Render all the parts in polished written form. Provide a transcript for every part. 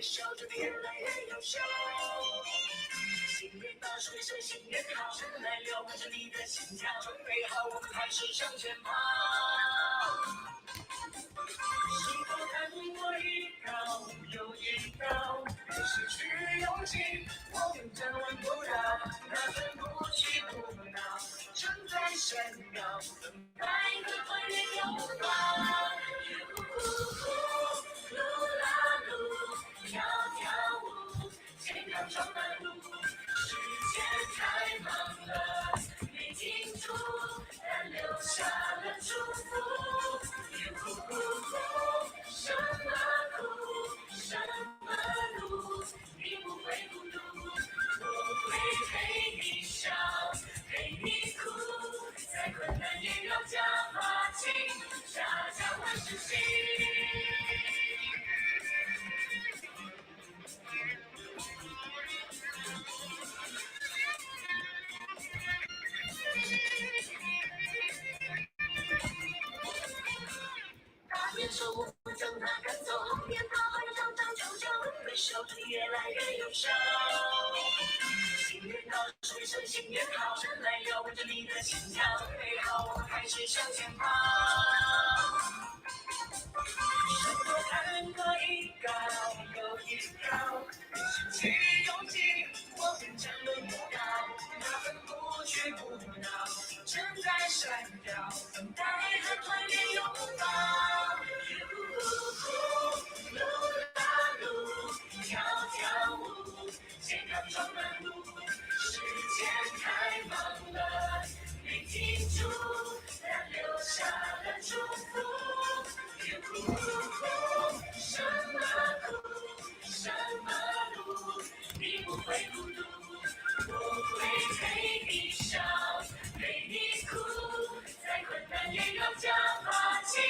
笑着越来越优秀。新年到，祝你身心健康，尘来了，跟着你的心跳，准备好，我们开始向前跑。是否看过一高又一高，别失去勇气，我们站稳不倒，那份不屈不挠，正在闪耀，等待和团圆拥抱。噜啦噜，跳跳舞，健康装满路，时间太忙了，没停住，但留下了祝福。呼呼呼，什么苦，什么路，你不会孤独，我会陪你笑，陪你哭，再困难也要加把劲，家家万事兴。大年初五将它赶走，龙年大好要长长久久，微笑着越来越优秀。新年到，祝你身心健康，尘来了，跟着你的心跳，准备好，我们开始向前跑。是否看过一高又一高，别失去勇气，我们站稳不倒，那份不屈不挠，正在闪耀，等待和团圆拥抱。噜啦噜，跳跳舞，健康装满路，时间太忙了，没停住，但留下了祝福。什么苦，什么路，你不会孤独，我会陪你笑，陪你哭，再困难也要加把劲。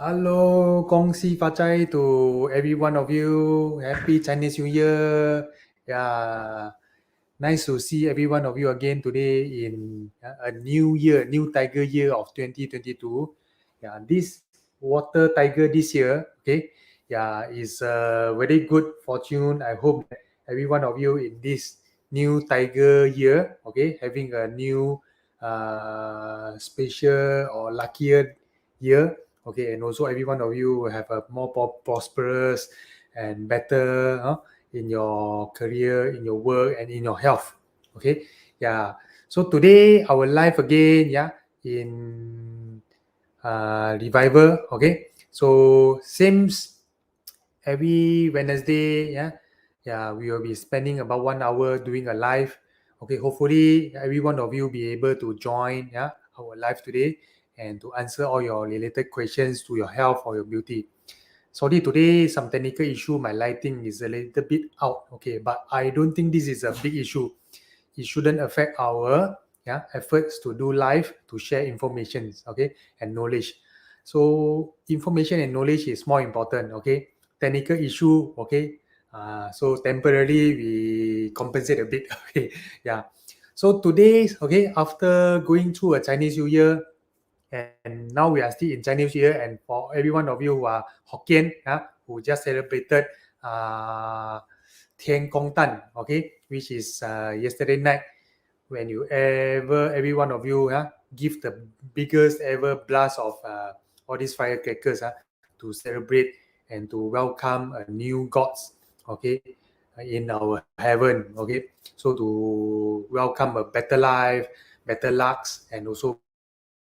Hello, 恭喜发财 to every one of you. Happy Chinese New Year. Yeah, nice to see every one of you again today in a new year, new tiger year of 2022. Yeah, this water tiger this year, okay, yeah, is a very good fortune. I hope that every one of you in this new tiger year, okay, having a new special or luckier year. Okay, and also every one of you will have a more prosperous and better in your career, in your work, and in your health. Okay, yeah. So today our live again, yeah, in revival. Okay, so same every Wednesday, yeah, we will be spending about 1 hour doing a live. Okay, hopefully every one of you be able to join, our live today and to answer all your related questions to your health or your beauty. Sorry, today some technical issue. My lighting is a little bit out. Okay, but I don't think this is a big issue. It shouldn't affect our efforts to do live to share information. Okay, and knowledge. So information and knowledge is more important. Okay, technical issue. Okay, so temporarily we compensate a bit. Okay, yeah. So today, okay, after going through a Chinese New Year, and now we are still in Chinese New Year, and for every one of you who are Hokkien, who just celebrated uh, Tian Gong Tan, okay, which is yesterday night, when you ever, every one of you give the biggest ever blast of all these firecrackers to celebrate and to welcome a new gods, okay, in our heaven, okay, so to welcome a better life, better lucks, and also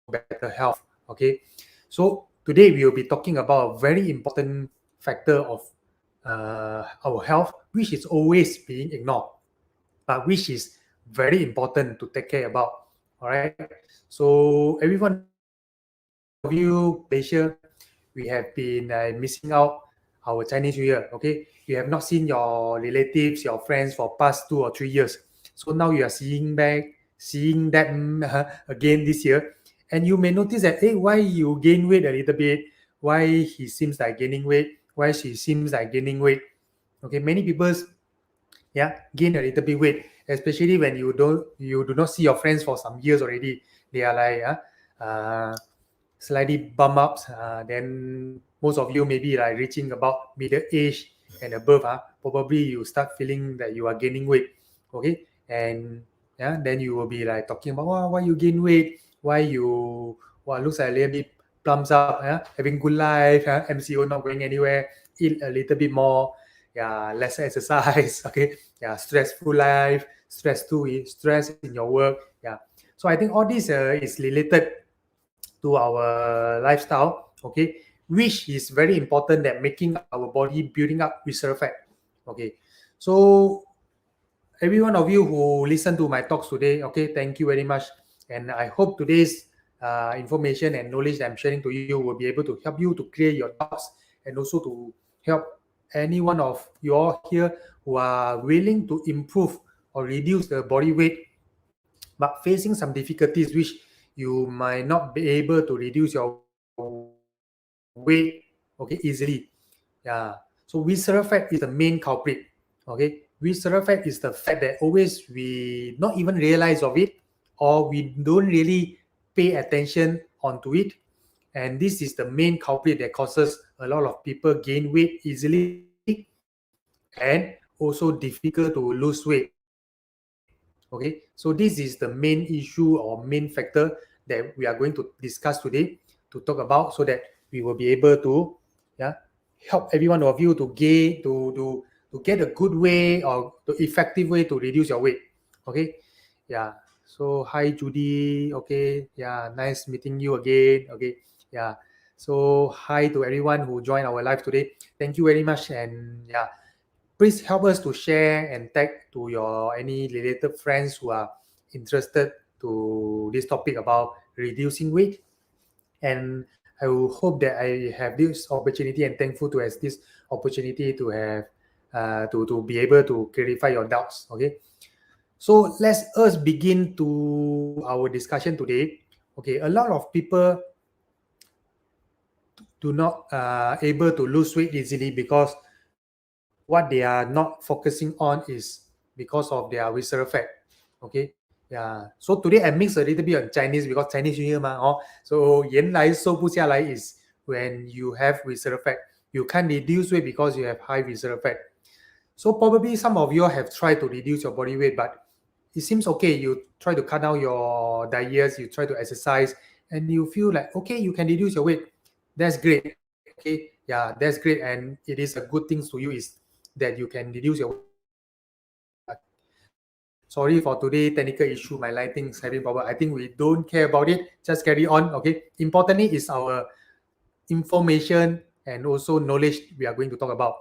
better health, okay. So today we will be talking about a very important factor of our health, which is always being ignored, but which is very important to take care about. All right. So every one of you, Malaysia, we have been missing out our Chinese New Year. Okay, you have not seen your relatives, your friends for past 2 or 3 years. So now you are seeing them again this year, and you may notice that, hey, why you gain weight a little bit? Why he seems like gaining weight? Why she seems like gaining weight? Okay, many people gain a little bit weight, especially when you do not see your friends for some years already. They are like slightly bump ups, then most of you maybe like reaching about middle age and above, probably you start feeling that you are gaining weight. Okay, and then you will be like talking about, why you gain weight, why you looks like a little bit plumps up, having good life, MCO not going anywhere, eat a little bit more, less exercise. Okay, stressful life, stress in your work. So I think all this is related to our lifestyle. Okay, which is very important, that making our body building up visceral fat. Okay, so every one of you who listen to my talks today, okay, thank you very much, and I hope today's information and knowledge that I'm sharing to you will be able to help you to clear your doubts, and also to help any one of you all here who are willing to improve or reduce the body weight, but facing some difficulties which you might not be able to reduce your weight, okay, easily. So visceral fat is the main culprit. Okay, visceral fat is the fat that always we not even realize of it, or we don't really pay attention onto it. And this is the main culprit that causes a lot of people gain weight easily, and also difficult to lose weight. Okay, so this is the main issue or main factor that we are going to discuss today, to talk about, so that we will be able to help every one of you to gain to get a good way or the effective way to reduce your weight. Okay, yeah. So hi Judy. Okay, nice meeting you again. Okay, yeah. So hi to everyone who joined our live today. Thank you very much, and please help us to share and tag to your any related friends who are interested to this topic about reducing weight. And I will hope that I have this opportunity, and thankful to has this opportunity to have to be able to clarify your doubts. Okay, so let's us begin to our discussion today. Okay, a lot of people do not able to lose weight easily because what they are not focusing on is because of their visceral fat. Okay, yeah. So today I mix a little bit of Chinese because Chinese New Year ma. Oh, so 原来瘦不下来 is when you have visceral fat. You can't reduce weight because you have high visceral fat. So probably some of you have tried to reduce your body weight, but it seems okay. You try to cut down your diets, you try to exercise, and you feel like okay, you can reduce your weight. That's great. Okay, yeah, that's great, and it is a good thing to you is that you can reduce your weight. Sorry for today technical issue. My lighting is having problem. I think we don't care about it. Just carry on. Okay. Importantly is our information and also knowledge we are going to talk about.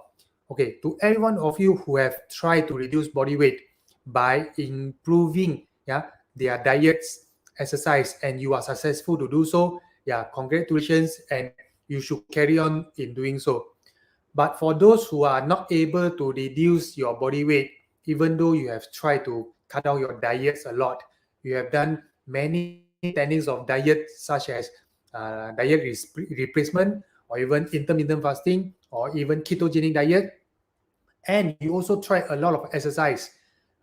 Okay, to every one of you who have tried to reduce body weight by improving their diets, exercise, and you are successful to do so, congratulations, and you should carry on in doing so. But for those who are not able to reduce your body weight, even though you have tried to cut down your diets a lot, you have done many techniques of diet such as diet replacement or even intermittent fasting or even ketogenic diet, and you also try a lot of exercise.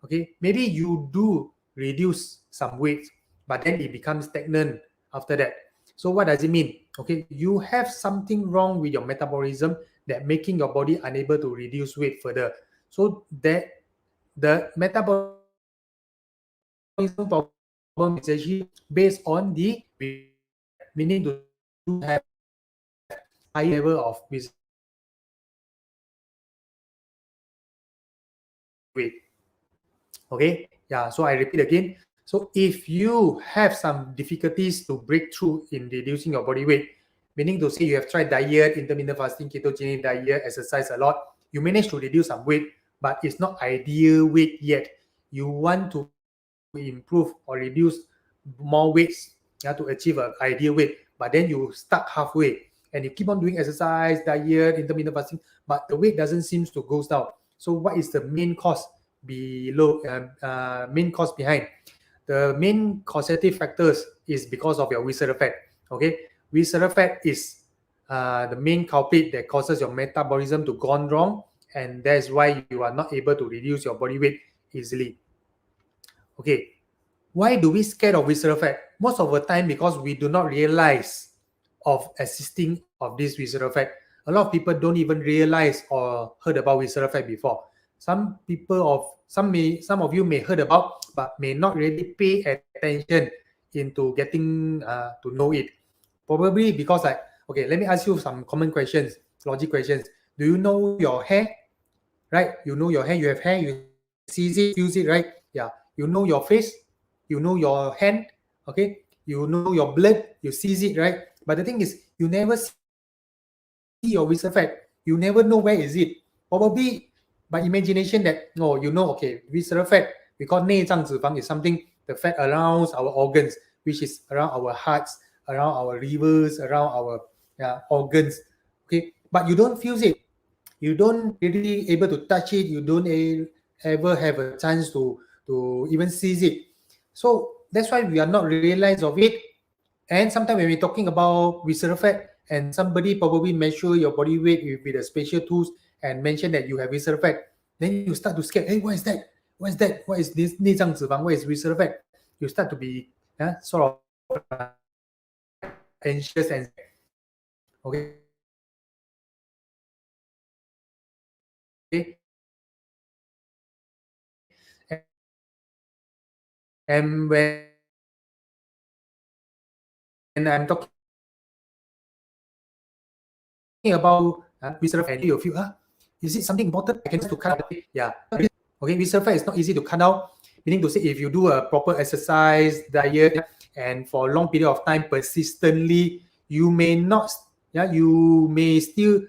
Okay, maybe you do reduce some weight, but then it becomes stagnant after that. So what does it mean? Okay, you have something wrong with your metabolism that making your body unable to reduce weight further. So that the metabolism problem is actually based on the visceral fat, meaning to say you do have high level of visceral fat weight. Okay, yeah, so I repeat again. So if you have some difficulties to break through in reducing your body weight, meaning to say you have tried diet, intermittent fasting, ketogenic diet, exercise a lot, you manage to reduce some weight, but it's not ideal weight yet. You want to improve or reduce more weights to achieve an ideal weight, but then you stuck halfway and you keep on doing exercise, diet, intermittent fasting, but the weight doesn't seem to go down. So what is the main cause main cause behind? The main causative factors is because of your visceral fat. Okay, visceral fat is the main culprit that causes your metabolism to gone wrong, and that's why you are not able to reduce your body weight easily. Okay, why do we scared of visceral fat? Most of the time because we do not realize of existing of this visceral fat. A lot of people don't even realize or heard about visceral fat before. Some of you may heard about but may not really pay attention into getting to know it. Probably because okay, let me ask you some common questions, logic questions. Do you know your hair? Right? You know your hair, you have hair, you see it, feel it, right? Yeah. You know your face, you know your hand, okay? You know your blood, you see it, right? But the thing is, you never see your visceral fat. You never know where is it. Probably by imagination that, no, okay, visceral fat, we call 内脏脂肪 is something, the fat around our organs, which is around our hearts, around our livers, around our organs, okay? But you don't feel it. You don't really able to touch it. You don't ever have a chance to even see it. So that's why we are not realize of it. And sometimes when we're talking about visceral fat and somebody probably measure your body weight with a special tools and mention that you have visceral fat, then you start to scare. Hey, what is that? What is that? What is this 内脏脂肪? What is visceral fat? You start to be sort of anxious and scared. Okay. And when I'm talking about visceral fat, visceral fat, and you feel, is it something important? I can just to cut out. Yeah. Okay, visceral fat is not easy to cut out. Meaning to say, if you do a proper exercise, diet, and for a long period of time, persistently, you may not, you may still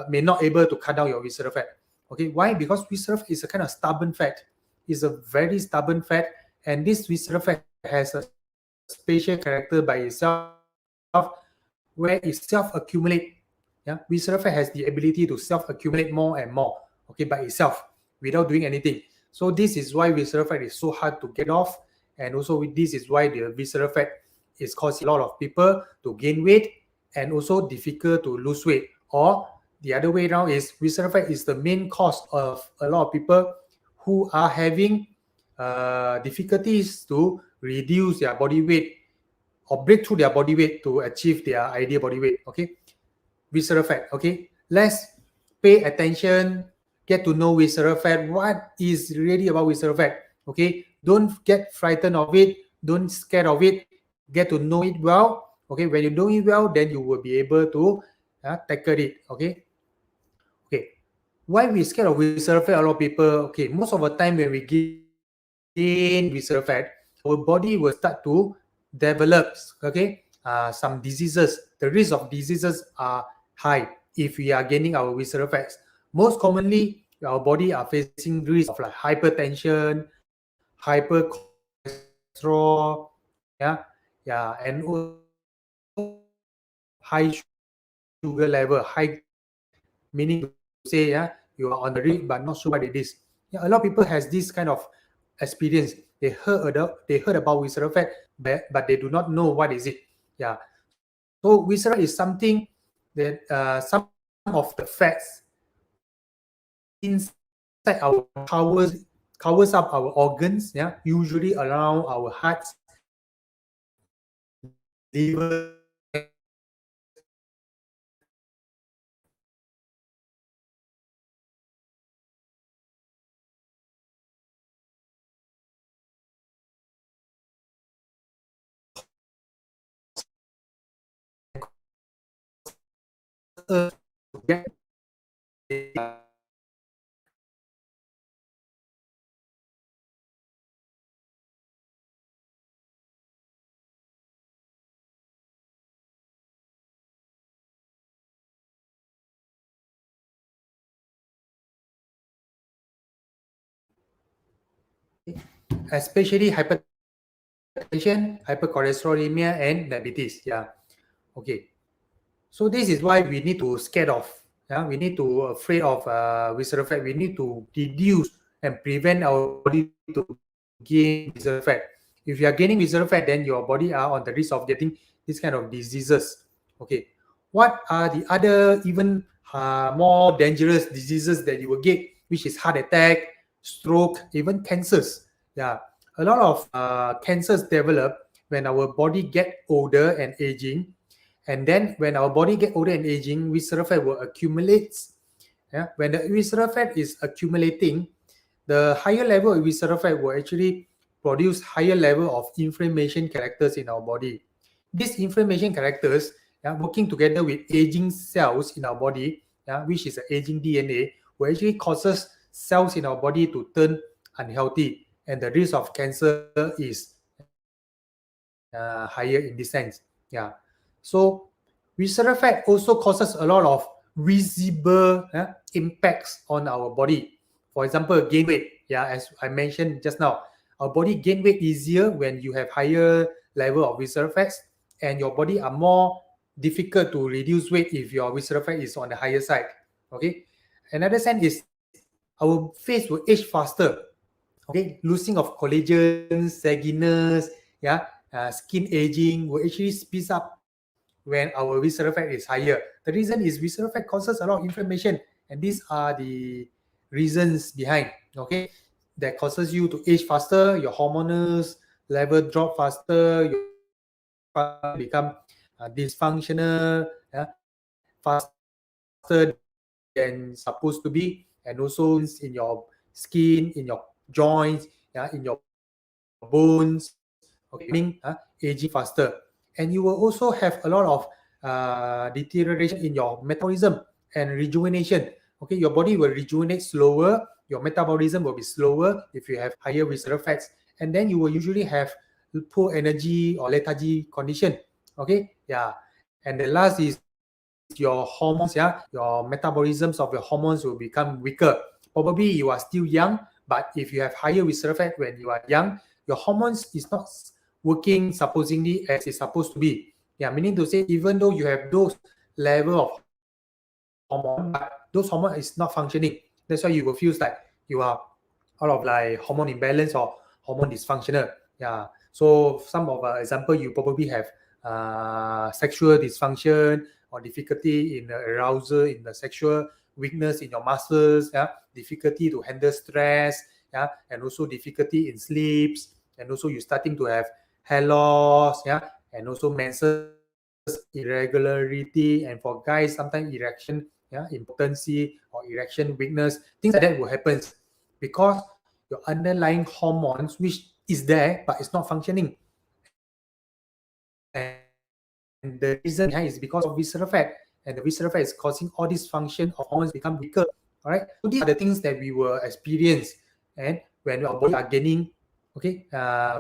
may not able to cut down your visceral fat. Okay, why? Because visceral fat is a kind of stubborn fat. It's a very stubborn fat, and this visceral fat has a special character by itself, where it self-accumulate. Visceral fat has the ability to self-accumulate more and more, okay, by itself without doing anything. So this is why visceral fat is so hard to get off, and also this is why the visceral fat is causing a lot of people to gain weight and also difficult to lose weight. Or the other way around is visceral fat is the main cause of a lot of people who are having difficulties to reduce their body weight or break through their body weight to achieve their ideal body weight. Okay, visceral fat. Okay, let's pay attention, get to know visceral fat. What is really about visceral fat? Okay, don't get frightened of it, don't scared of it, get to know it well. Okay, when you know it well, then you will be able to tackle it. Okay, why we scared of visceral fat? A lot of people, okay, most of the time when we gain visceral fat, our body will start to develop, some diseases. The risk of diseases are high if we are gaining our visceral fats. Most commonly, our body are facing risk of like hypertension, hypercholesterol, and high sugar level, high meaning to say, you are on the read but not sure what it is. A lot of people has this kind of experience. They heard about visceral fat, but they do not know what is it. So visceral is something that some of the fats inside our covers up our organs. Usually around our hearts, liver, to get especially hypertension, hypercholesterolemia, and diabetes. Okay. So this is why we need to scared of. We need to afraid of visceral fat. We need to reduce and prevent our body to gain visceral fat. If you are gaining visceral fat, then your body are on the risk of getting this kind of diseases. Okay. What are the other even more dangerous diseases that you will get, which is heart attack, stroke, even cancers? A lot of cancers develop when our body get older and aging, and then when our body get older and aging, visceral fat will accumulate. When the visceral fat is accumulating, the higher level of visceral fat will actually produce higher level of inflammation characters in our body. These inflammation characters, working together with aging cells in our body, which is aging DNA, will actually causes cells in our body to turn unhealthy, and the risk of cancer is higher in this sense. So visceral fat also causes a lot of visible impacts on our body. For example, gain weight. As I mentioned just now, our body gain weight easier when you have higher level of visceral fats, and your body are more difficult to reduce weight if your visceral fat is on the higher side. Okay. Another sign is our face will age faster. Okay, losing of collagen, sagginess, skin aging will actually speed up when our visceral fat is higher. The reason is visceral fat causes a lot of inflammation, and these are the reasons behind. Okay, that causes you to age faster, your hormones level drop faster, your become dysfunctional, faster than supposed to be, and also in your skin, in your joints, in your bones. Okay, aging faster, and you will also have a lot of deterioration in your metabolism and rejuvenation. Okay, your body will rejuvenate slower, your metabolism will be slower if you have higher visceral fats, and then you will usually have poor energy or lethargy condition. Okay, and the last is your hormones. Your metabolisms of your hormones will become weaker. Probably you are still young, but if you have higher visceral fat when you are young, your hormones is not working supposedly as it's supposed to be. Meaning to say, even though you have those level of hormone, but those hormone is not functioning. That's why you will feel like you are out of like hormone imbalance or hormone dysfunctional. So some of example, you probably have sexual dysfunction or difficulty in arousal, in the sexual weakness in your muscles, yeah, difficulty to handle stress, yeah, and also difficulty in sleeps, and also you starting to have hair loss, yeah, and also menses irregularity, and for guys sometimes erection, yeah, impotency or erection weakness, things like that will happen because your underlying hormones, which is there but it's not functioning, and the reason behind is because of visceral fat, and the visceral fat is causing all this function of hormones become weaker. All right, so these are the things that we will experience, and when our body are gaining, okay,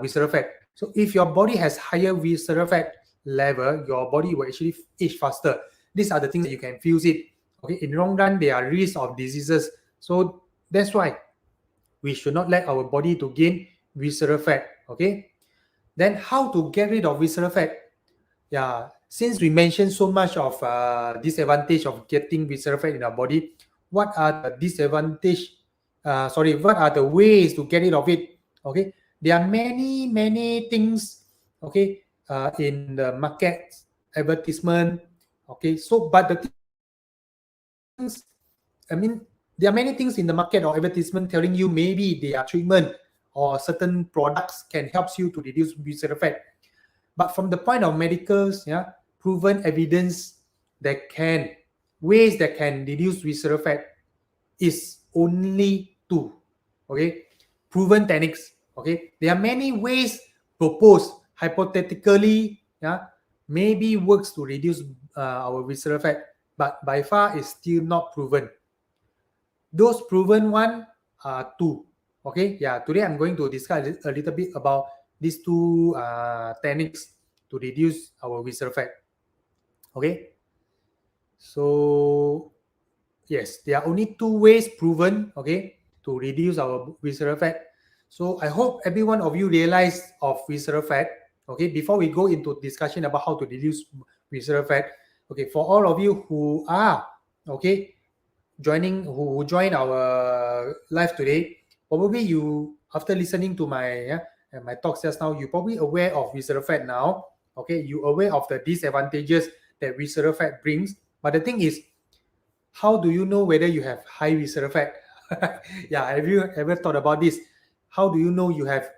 visceral fat. So if your body has higher visceral fat level, your body will actually age faster. These are the things that you can feel it. Okay, in the long run, there are risks of diseases. So that's why we should not let our body to gain visceral fat. Okay, then how to get rid of visceral fat? Yeah, since we mentioned so much of disadvantage of getting visceral fat in our body, what are the disadvantage? What are the ways to get rid of it? Okay, there are many things. Okay, in the market advertisement. Okay, so but the things, I mean, there are many things in the market or advertisement telling you maybe they are treatment or certain products can help you to reduce visceral fat. But from the point of medicals, yeah, proven evidence that can ways that can reduce visceral fat is only two. Okay, proven techniques. Okay, there are many ways proposed hypothetically. Yeah, maybe works to reduce our visceral fat, but by far is still not proven. Those proven one are two. Okay, yeah. Today I'm going to discuss a little bit about these two techniques to reduce our visceral fat. Okay, so yes, there are only two ways proven, okay, to reduce our visceral fat. So I hope every one of you realize of visceral fat. Okay, before we go into discussion about how to reduce visceral fat. Okay, for all of you who are okay who join our live today, probably you after listening to my talks just now, you probably aware of visceral fat now. Okay, you aware of the disadvantages that visceral fat brings. But the thing is, how do you know whether you have high visceral fat? Yeah, have you ever thought about this? How do you know you have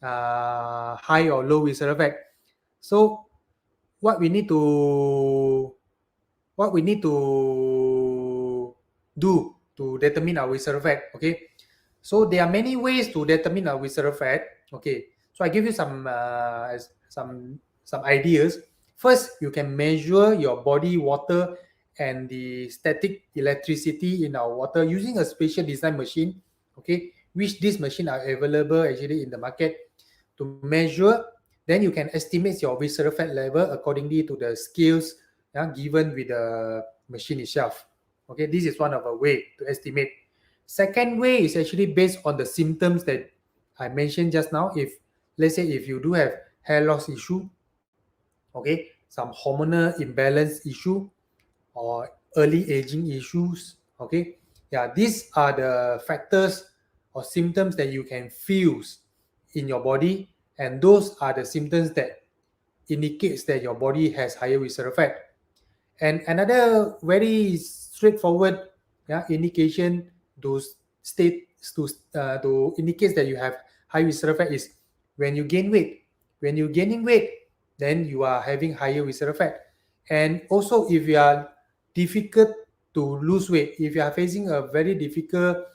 high or low visceral fat? So what we need to what we need to do to determine our visceral fat. Okay, so there are many ways to determine our visceral fat. Okay, so I give you some ideas. First, you can measure your body water and the static electricity in our water using a special design machine. Okay, which these machines are available actually in the market to measure. Then you can estimate your visceral fat level accordingly to the scales given with the machine itself. Okay, this is one of a way to estimate. Second way is actually based on the symptoms that I mentioned just now. If let's say if you do have hair loss issue, okay, some hormonal imbalance issue or early aging issues, okay, yeah, these are the factors or symptoms that you can feel in your body, and those are the symptoms that indicates that your body has higher visceral fat. And another very straightforward indication to state to indicates that you have high visceral fat is when you gain weight. When you're gaining weight, then you are having higher visceral fat. And also, if you are difficult to lose weight, if you are facing a very difficult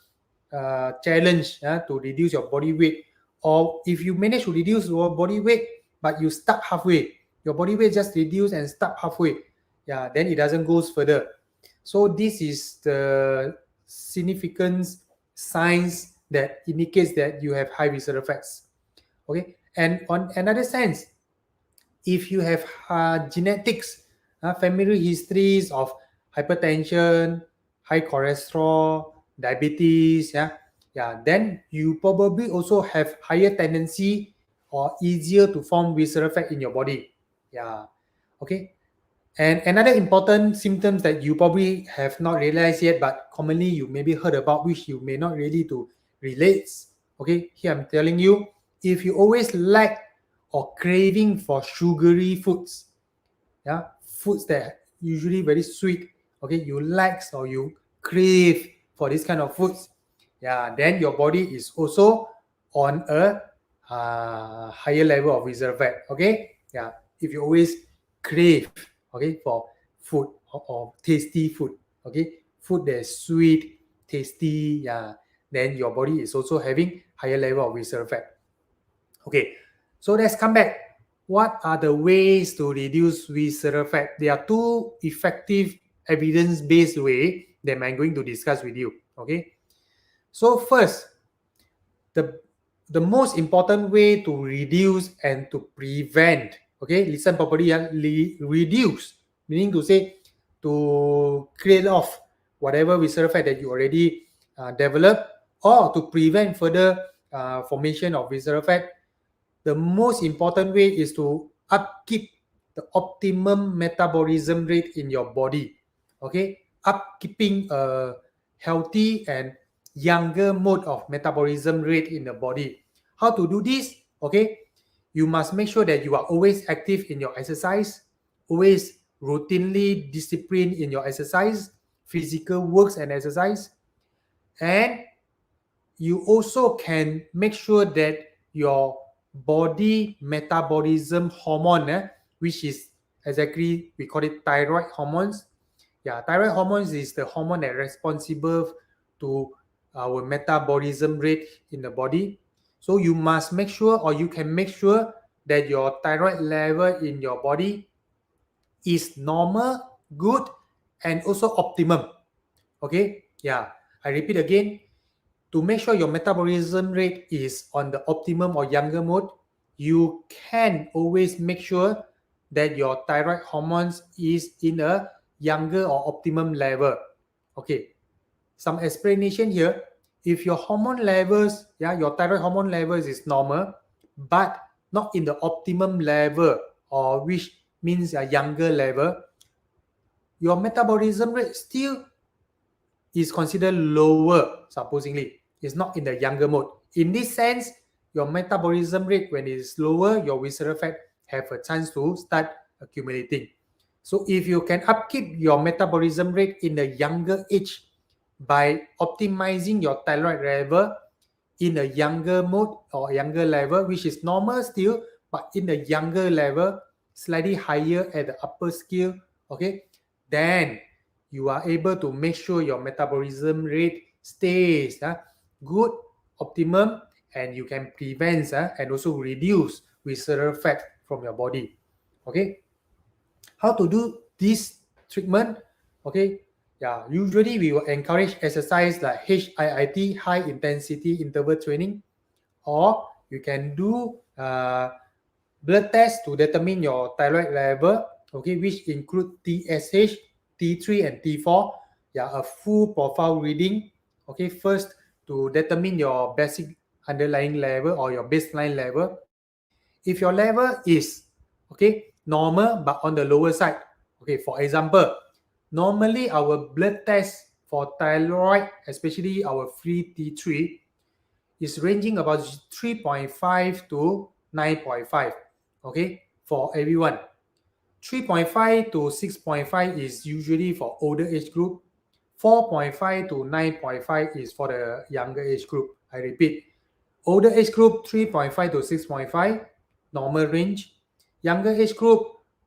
challenge to reduce your body weight, or if you manage to reduce your body weight but you stuck halfway, your body weight just reduce and stuck halfway, yeah, then it doesn't go further. So this is the significant signs that indicates that you have high visceral fats. Okay, and on another sense, if you have genetics, family histories of hypertension, high cholesterol, diabetes, then you probably also have higher tendency or easier to form visceral fat in your body. Yeah, okay. And another important symptoms that you probably have not realized yet, but commonly you maybe heard about, which you may not really to relate. Okay, here I'm telling you, if you always lack or craving for sugary foods, yeah, foods that usually very sweet, okay, you like or you crave for this kind of foods, yeah, then your body is also on a higher level of visceral fat, okay, yeah, if you always crave, okay, for food or tasty food, okay, food that is sweet, tasty, yeah, then your body is also having higher level of visceral fat. Okay, so let's come back. What are the ways to reduce visceral fat? There are two effective evidence-based way that I'm going to discuss with you. Okay, so first, the the most important way to reduce and to prevent, okay, listen properly, reduce, meaning to say to clear off whatever visceral fat that you already developed, or to prevent further formation of visceral fat. The most important way is to upkeep the optimum metabolism rate in your body. Okay, upkeeping a healthy and younger mode of metabolism rate in the body. How to do this? Okay, you must make sure that you are always active in your exercise, always routinely disciplined in your exercise, physical works and exercise, and you also can make sure that your body metabolism hormone, which is exactly, we call it thyroid hormones. Yeah, thyroid hormones is the hormone that responsible to our metabolism rate in the body. So you must make sure, or you can make sure, that your thyroid level in your body is normal, good, and also optimum. Okay, yeah, I repeat again, to make sure your metabolism rate is on the optimum or younger mode, you can always make sure that your thyroid hormones is in a younger or optimum level. Okay, some explanation here. If your hormone levels, yeah, your thyroid hormone levels is normal, but not in the optimum level, or which means a younger level, your metabolism rate still is considered lower, supposingly. It's not in the younger mode. In this sense, your metabolism rate, when it is lower, your visceral fat have a chance to start accumulating. So if you can upkeep your metabolism rate in the younger age by optimizing your thyroid level in a younger mode or younger level, which is normal still, but in the younger level, slightly higher at the upper scale, okay, then you are able to make sure your metabolism rate stays good, optimum, and you can prevent and also reduce visceral fat from your body. Okay, how to do this treatment? Okay, yeah, usually we will encourage exercise like HIIT, high intensity interval training, or you can do blood test to determine your thyroid level, okay, which include TSH, T3, and T4. Yeah, a full profile reading, okay, first to determine your basic underlying level or your baseline level. If your level is, okay, normal but on the lower side, okay, for example, normally our blood test for thyroid, especially our free T3, is ranging about 3.5 to 9.5, okay, for everyone. 3.5 to 6.5 is usually for older age group. 4.5 to 9.5 is for the younger age group. I repeat, older age group 3.5 to 6.5, normal range. Younger age group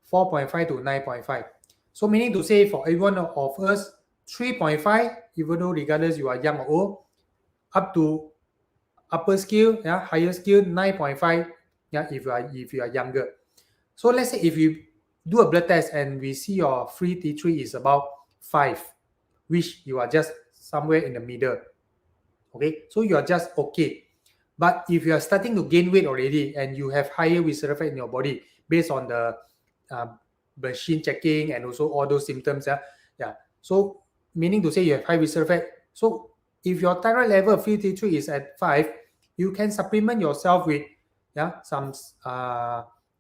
4.5 to 9.5. So meaning to say, for every one of us, 3.5, even though regardless you are young or old, up to upper skill, yeah, higher skill 9.5, yeah, if you are younger. So let's say if you do a blood test and we see your free T3 is about 5, which you are just somewhere in the middle. Okay, so you are just okay. But if you are starting to gain weight already and you have higher visceral fat in your body based on the uh, machine checking and also all those symptoms, yeah. So meaning to say you have high visceral fat. So if your thyroid level of free T3 is at 5, you can supplement yourself with some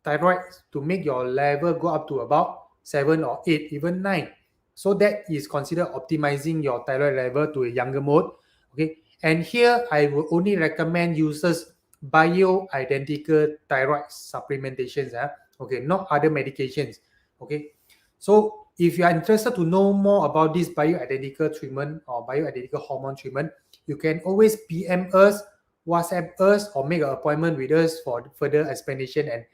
thyroid to make your level go up to about 7 or 8, even 9. So that is considered optimizing your thyroid level to a younger mode. Okay, and here I will only recommend users bioidentical thyroid supplementations. Okay, not other medications. Okay, so if you are interested to know more about this bioidentical treatment or bioidentical hormone treatment, you can always PM us, WhatsApp us, or make an appointment with us for further explanation and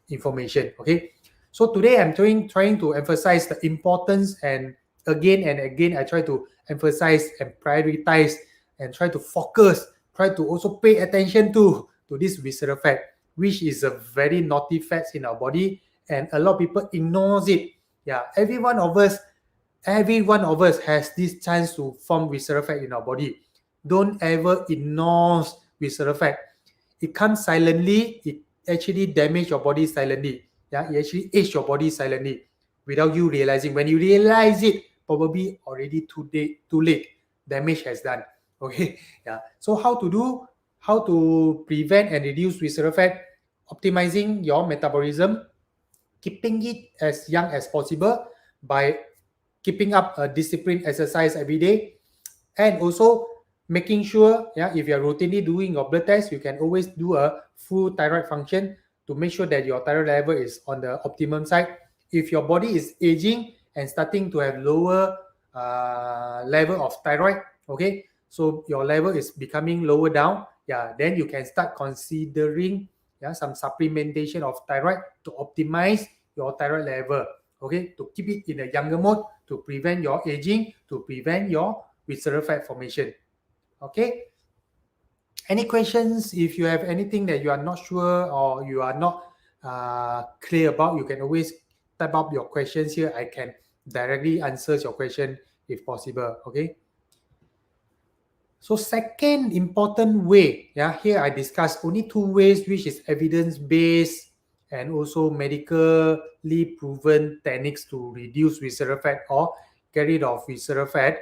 information. Okay, so today I'm trying to emphasize the importance, and again I try to emphasize and prioritize and try to focus, try to also pay attention to this visceral fat, which is a very naughty fat in our body, and a lot of people ignores it. Yeah, every one of us has this chance to form visceral fat in our body. Don't ever ignore visceral fat. It comes silently. It actually damage your body silently. Yeah, it actually age your body silently without you realizing. When you realize it, probably already too late. Damage has done. Okay. Yeah. So how to prevent and reduce visceral fat? Optimizing your metabolism, keeping it as young as possible by keeping up a disciplined exercise every day, and also making sure, yeah, if you're routinely doing your blood test, you can always do a full thyroid function to make sure that your thyroid level is on the optimum side. If your body is aging and starting to have lower level of thyroid, okay, so your level is becoming lower down, yeah, then you can start considering, yeah, some supplementation of thyroid to optimize your thyroid level, okay, to keep it in a younger mode, to prevent your aging, to prevent your visceral fat formation. Okay, any questions? If you have anything that you are not sure or you are not clear about, you can always type up your questions here. I can directly answer your question if possible. Okay, so second important way, yeah, here I discuss only two ways, which is evidence-based and also medically proven techniques to reduce visceral fat or get rid of visceral fat.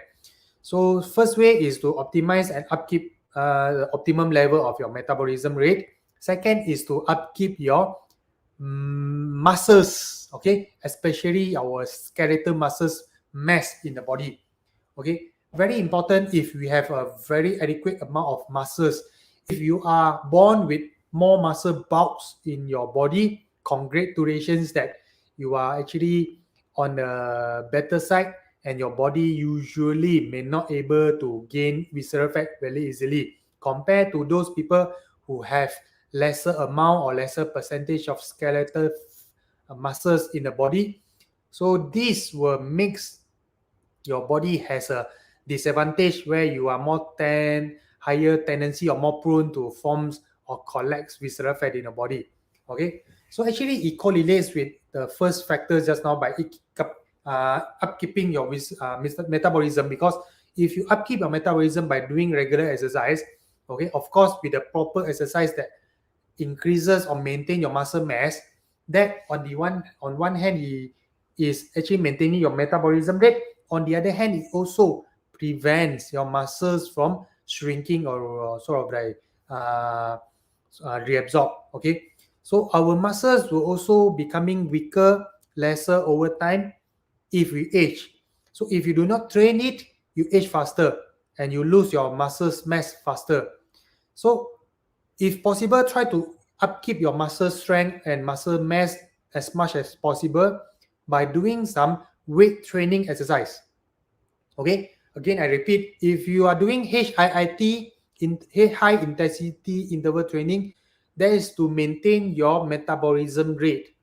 So first way is to optimize and upkeep the optimum level of your metabolism rate. Second is to upkeep your muscles, okay, especially our skeletal muscles mass in the body. Okay, very important. If we have a very adequate amount of muscles, if you are born with more muscle bulks in your body, congratulations that you are actually on the better side, and your body usually may not able to gain visceral fat very easily compared to those people who have lesser amount or lesser percentage of skeletal muscles in the body. So this will makes your body has a disadvantage where you are higher tendency or more prone to forms or collect visceral fat in the body. Okay, so actually it correlates with the first factor just now by upkeeping your metabolism, because if you upkeep your metabolism by doing regular exercise, okay, of course with the proper exercise that increases or maintain your muscle mass, that on one hand he is actually maintaining your metabolism rate. On the other hand, it also prevents your muscles from shrinking or sort of like reabsorb. Okay, so our muscles will also becoming weaker, lesser over time if we age. So if you do not train it, you age faster and you lose your muscles mass faster. So if possible, try to upkeep your muscle strength and muscle mass as much as possible by doing some weight training exercise. Okay, again I repeat, if you are doing HIIT, in high intensity interval training, that is to maintain your metabolism rate.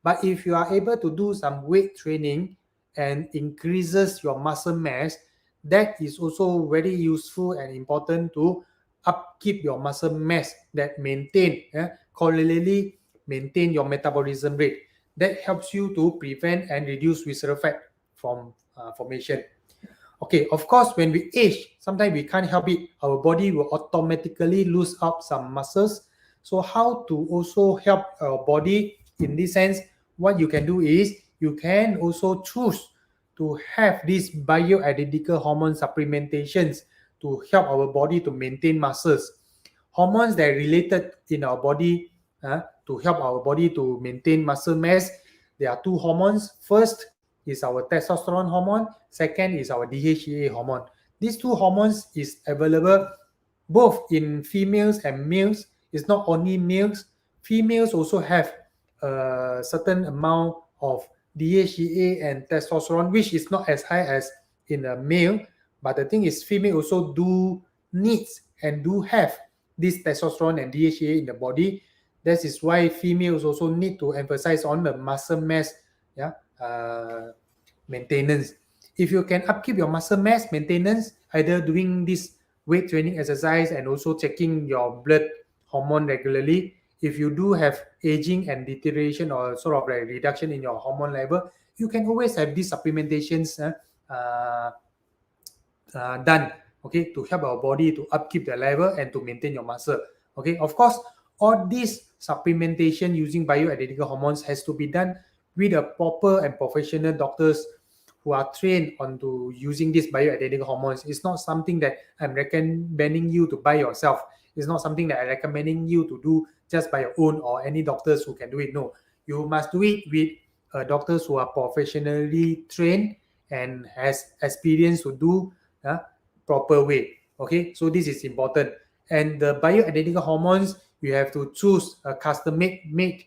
But if you are able to do some weight training and increases your muscle mass, that is also very useful and important to upkeep your muscle mass that correlately maintain your metabolism rate. That helps you to prevent and reduce visceral fat from formation. Okay, of course, when we age, sometimes we can't help it. Our body will automatically lose out some muscles. So how to also help our body in this sense? What you can do is you can also choose to have these bioidentical hormone supplementations to help our body to maintain muscles. Hormones that are related in our body to help our body to maintain muscle mass. There are two hormones. First is our testosterone hormone. Second is our DHEA hormone. These two hormones is available both in females and males. It's not only males. Females also have a certain amount of DHEA and testosterone, which is not as high as in a male. But the thing is, female also do needs and do have this testosterone and DHEA in the body. That is why females also need to emphasize on the muscle mass, yeah, maintenance. If you can upkeep your muscle mass maintenance, either doing this weight training exercise and also checking your blood hormone regularly. If you do have aging and deterioration or sort of like reduction in your hormone level, you can always have these supplementations done, okay, to help our body to upkeep the level and to maintain your muscle. Okay, of course, all this supplementation using bioidentical hormones has to be done with a proper and professional doctors who are trained onto using these bioidentical hormones. It's not something that I'm recommending you to buy yourself. It's not something that I'm recommending you to do just by your own or any doctors who can do it. No, you must do it with doctors who are professionally trained and has experience to do proper way. Okay, so this is important. And the bioidentical hormones, you have to choose a custom-made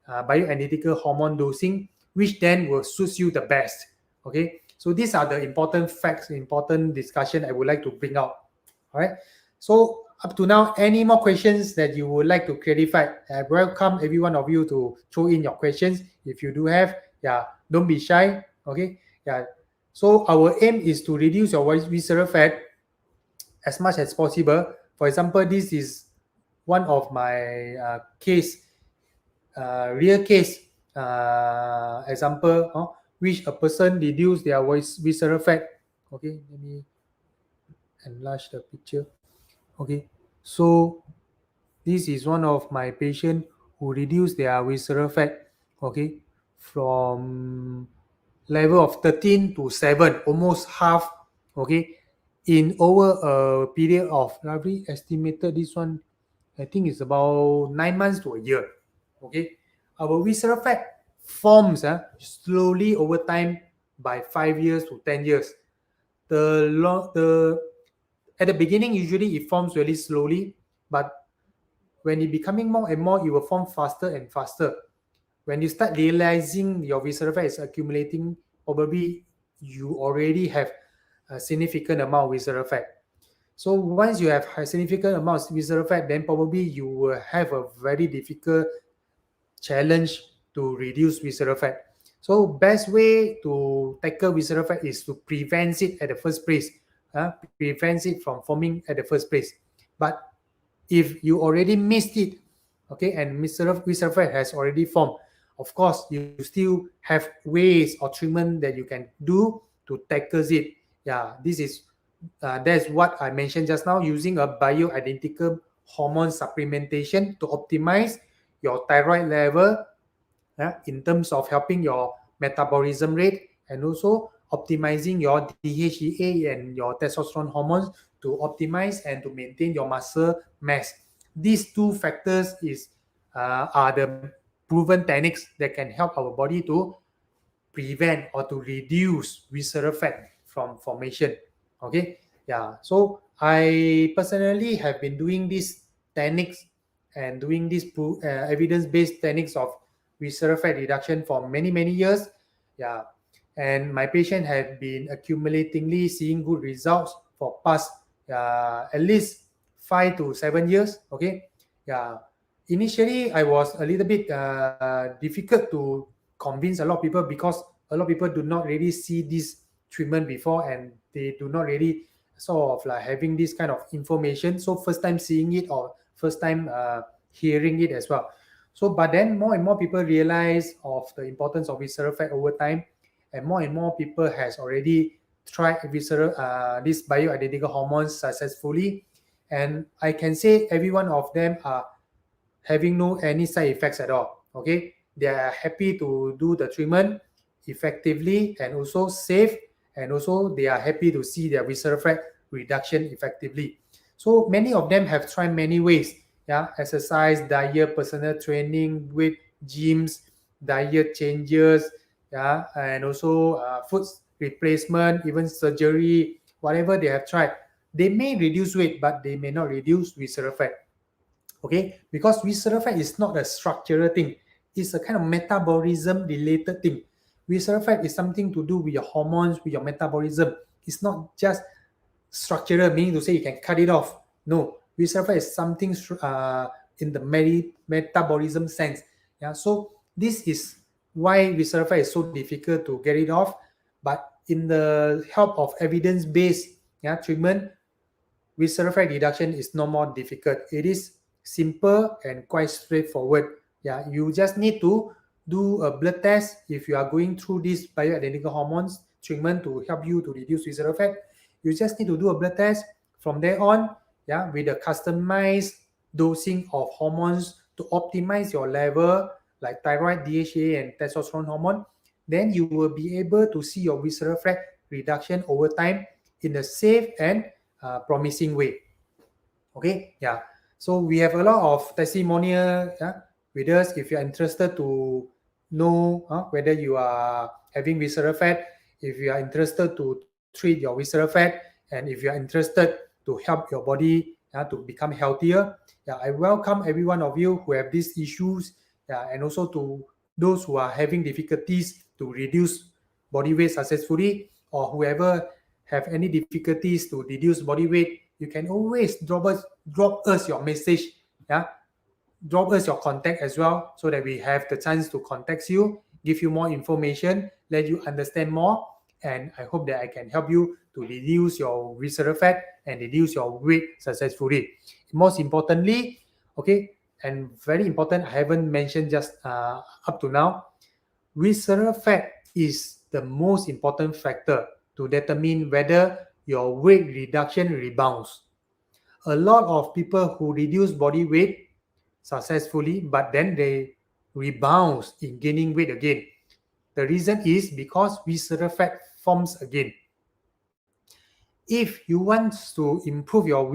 bioidentical hormone dosing, which then will suit you the best. Okay, so these are the important facts, important discussion I would like to bring out. All right, so up to now, any more questions that you would like to clarify? I welcome every one of you to throw in your questions. If you do have, yeah, don't be shy. Okay, yeah. So our aim is to reduce your visceral fat as much as possible. For example, this is one of my real case example, which a person reduce their visceral fat. Okay, let me enlarge the picture. Okay, so this is one of my patient who reduced their visceral fat, okay, from level of 13 to 7, almost half, okay, in over a period of roughly estimated, this one, I think it's about 9 months to a year, okay. Our visceral fat forms slowly over time by 5 years to 10 years. At the beginning, usually it forms really slowly, but when it becoming more and more, it will form faster and faster. When you start realizing your visceral fat is accumulating, probably you already have a significant amount of visceral fat. So once you have a significant amount of visceral fat, then probably you will have a very difficult challenge to reduce visceral fat. So best way to tackle visceral fat is to prevent it at the first place, prevent it from forming at the first place. But if you already missed it, okay, and visceral fat has already formed, of course, you still have ways or treatment that you can do to tackle it. Yeah, this is that's what I mentioned just now, using a bioidentical hormone supplementation to optimize your thyroid level, in terms of helping your metabolism rate and also optimizing your DHEA and your testosterone hormones to optimize and to maintain your muscle mass. These two factors are the proven techniques that can help our body to prevent or to reduce visceral fat from formation. Okay, yeah. So I personally have been doing these techniques and doing these evidence-based techniques of visceral fat reduction for many years. Yeah, and my patient have been accumulatingly seeing good results for past at least 5 to 7 years. Okay, yeah. Initially, I was a little bit difficult to convince a lot of people because a lot of people do not really see this treatment before and they do not really sort of like having this kind of information. So first time seeing it or first time hearing it as well. So but then more and more people realize of the importance of visceral fat over time, and more people has already tried visceral these bioidentical hormones successfully, and I can say every one of them are having no any side effects at all. Okay, they are happy to do the treatment effectively and also safe, and also they are happy to see their visceral fat reduction effectively. So many of them have tried many ways, yeah, exercise, diet, personal training, with gyms, diet changes, yeah, and also food replacement, even surgery, whatever they have tried. They may reduce weight, but they may not reduce visceral fat. Okay, because visceral fat is not a structural thing, it's a kind of metabolism related thing. Visceral fat is something to do with your hormones, with your metabolism. It's not just structural, meaning to say you can cut it off. No, visceral fat is something in the metabolism sense. Yeah, so this is why visceral fat is so difficult to get it off. But in the help of evidence-based treatment, visceral fat reduction is no more difficult. It is simple and quite straightforward. Yeah, you just need to do a blood test if you are going through this bioidentical hormones treatment to help you to reduce visceral fat. You just need to do a blood test. From there on, yeah, with a customized dosing of hormones to optimize your level, like thyroid, DHA, and testosterone hormone, then you will be able to see your visceral fat reduction over time in a safe and promising way. Okay, yeah. So we have a lot of testimonial with us. If you're interested to know whether you are having visceral fat, if you are interested to treat your visceral fat, and if you are interested to help your body to become healthier, I welcome every one of you who have these issues, and also to those who are having difficulties to reduce body weight successfully, or whoever have any difficulties to reduce body weight, you can always drop us your message, drop us your contact as well, so that we have the chance to contact you, give you more information, let you understand more, and I hope that I can help you to reduce your visceral fat and reduce your weight successfully. Most importantly, okay, and very important, I haven't mentioned just up to now, visceral fat is the most important factor to determine whether your weight reduction rebounds. A lot of people who reduce body weight successfully, but then they rebound in gaining weight again. The reason is because visceral fat forms again. If you want to improve your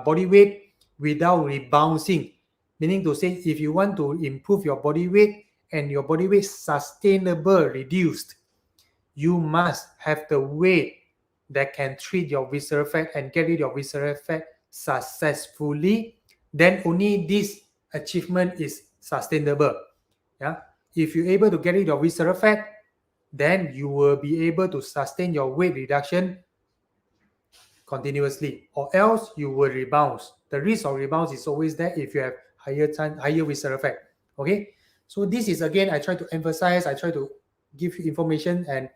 body weight without rebounding, meaning to say if you want to improve your body weight and your body weight sustainable reduced, you must have the weight that can treat your visceral fat and get rid of visceral fat successfully. Then only this achievement is sustainable. Yeah, if you're able to get rid of visceral fat, then you will be able to sustain your weight reduction continuously, or else you will rebound. The risk of rebound is always there if you have higher visceral fat. Okay, so this is again, I try to emphasize, I try to give you information, and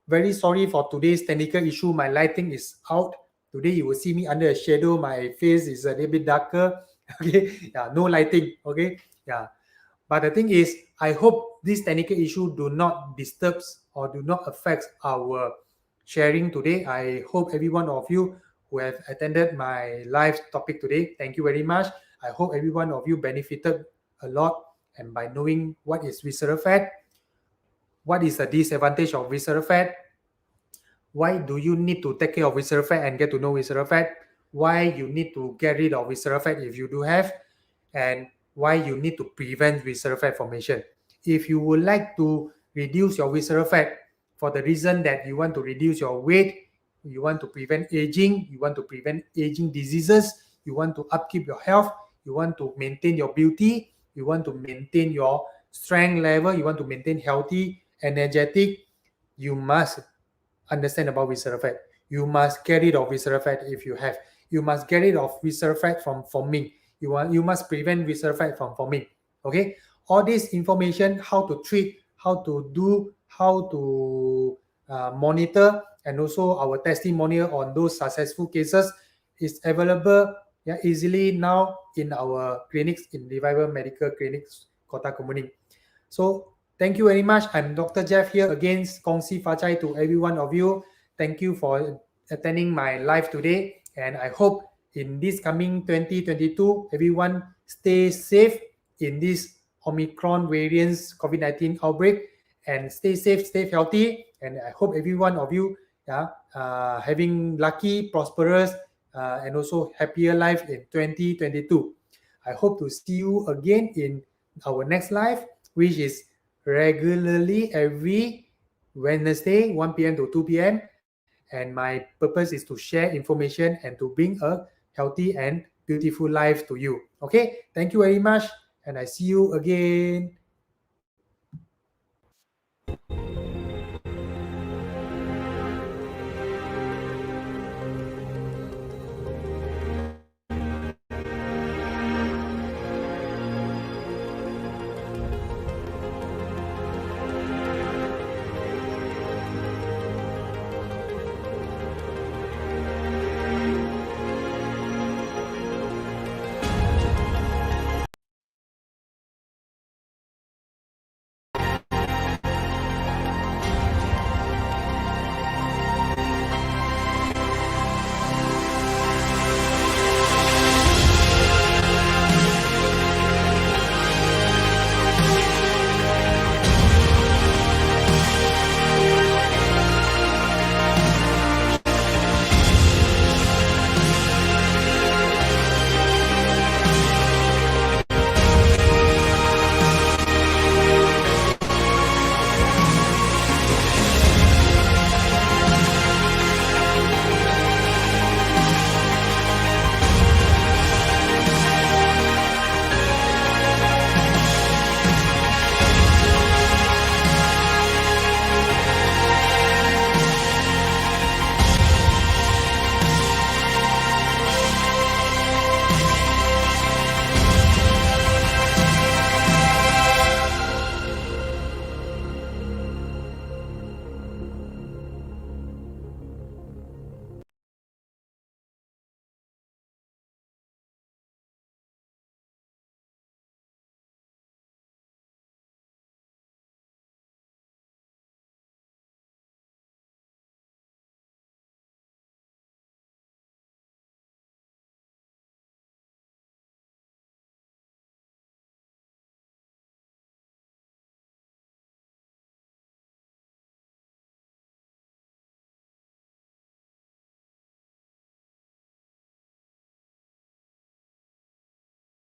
very sorry for today's technical issue. My lighting is out today. You will see me under a shadow. My face is a little bit darker. Okay, no lighting. Okay, but the thing is, I hope this technical issue do not disturb or do not affect our sharing today. I hope every one of you who have attended my live topic today, thank you very much. I hope every one of you benefited a lot, and by knowing what is visceral fat, what is the disadvantage of visceral fat, why do you need to take care of visceral fat and get to know visceral fat, why you need to get rid of visceral fat if you do have, and why you need to prevent visceral fat formation. If you would like to reduce your visceral fat for the reason that you want to reduce your weight, you want to prevent aging, you want to prevent aging diseases, you want to upkeep your health, you want to maintain your beauty, you want to maintain your strength level, you want to maintain healthy, energetic, you must understand about visceral fat. You must get rid of visceral fat if you have. You must get rid of visceral fat from forming. You must prevent visceral fat from forming. Okay? All this information, how to treat, how to do, how to monitor, and also our testimonial on those successful cases is available easily now in our clinics, in Revival Medical Clinics, Kota Kemuning. So thank you very much. I'm Dr. Jeff here again, Kongsi Fachai to every one of you. Thank you for attending my live today. And I hope in this coming 2022, everyone stay safe in this Omicron variants COVID-19 outbreak, and stay safe, stay healthy. And I hope every one of you having lucky, prosperous, and also happier life in 2022. I hope to see you again in our next live, which is regularly every Wednesday, 1 p.m. to 2 p.m. and my purpose is to share information and to bring a healthy and beautiful life to you. Okay, thank you very much, and I see you again.